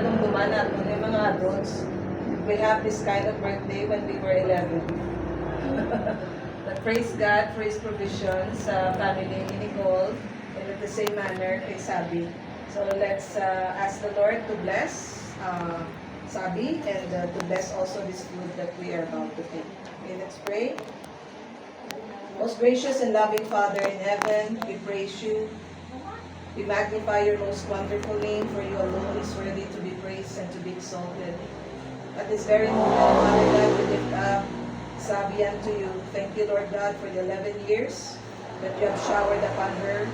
nung bumanat, nung yung mga adults, we have this kind of birthday when we were 11. But praise God for His provision sa family ni Nicole, and at the same manner kay Sabi. So let's ask the Lord to bless Sabi and to bless also this food that we are about to take. Okay, let's pray. Most gracious and loving Father in heaven, we praise you. We magnify your most wonderful name, for you alone is worthy to be praised and to be exalted. At this very moment, Father God, we lift up Sabi unto you. Thank you, Lord God, for the 11 years that you have showered upon her.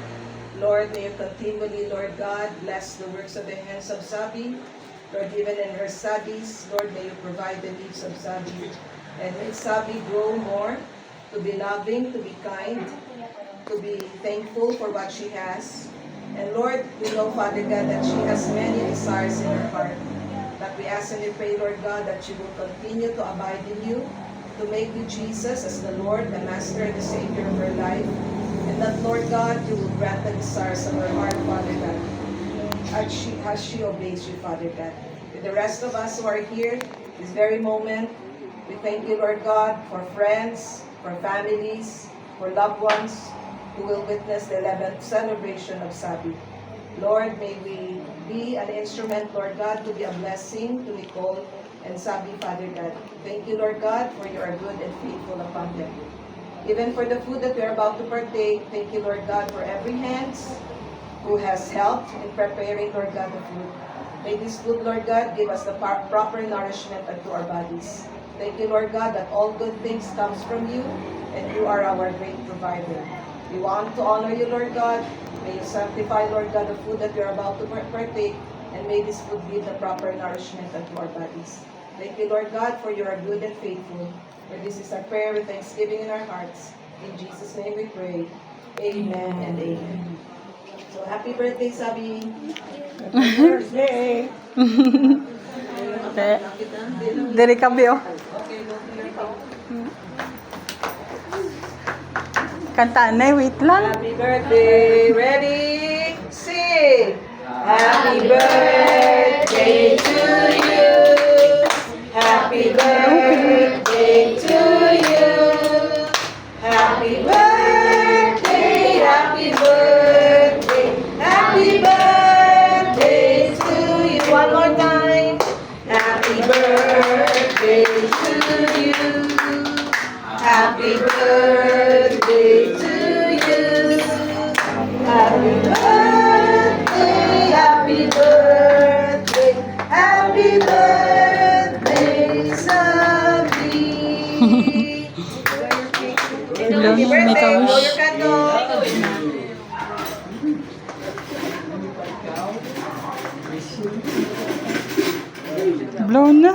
Lord, may you continually, Lord God, bless the works of the hands of Sabi. Lord, even in her studies, Lord, may you provide the needs of Sabi. And may Sabi grow more to be loving, to be kind, to be thankful for what she has. And Lord, we know, Father God, that she has many desires in her heart. But we ask and we pray, Lord God, that she will continue to abide in you, to make you Jesus as the Lord, the Master, and the Savior of her life. And that, Lord God, you will grant the desires of her heart, Father God, as she obeys you, Father God. With the rest of us who are here, this very moment, we thank you, Lord God, for friends, for families, for loved ones, who will witness the 11th celebration of Sabi. Lord, may we be an instrument, Lord God, to be a blessing to Nicole and Sabi, Father God. Thank you, Lord God, for you are good and faithful upon them. Even for the food that we are about to partake, thank you, Lord God, for every hands who has helped in preparing, Lord God, the food. May this food, Lord God, give us the proper nourishment unto our bodies. Thank you, Lord God, that all good things comes from you, and you are our great provider. We want to honor you, Lord God. May you sanctify, Lord God, the food that we are about to partake, and may this food give the proper nourishment unto our bodies. Thank you, Lord God, for you are good and faithful. For this is our prayer with thanksgiving in our hearts. In Jesus' name we pray. Amen and amen. So, happy birthday, Sabi. Happy birthday. Dari kabyo. Okay, go to your phone. Kantaan na, wait lang. Happy birthday. Ready? Sing. Happy birthday to you. Happy birthday to you. Happy birthday, happy birthday, happy birthday to you. One more time. Happy birthday to you. Happy birthday to you. Happy birthday, happy birthday, happy birthday, Sabi. Happy birthday, blow your candle. Blow na.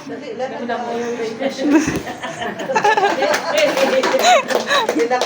Hindi na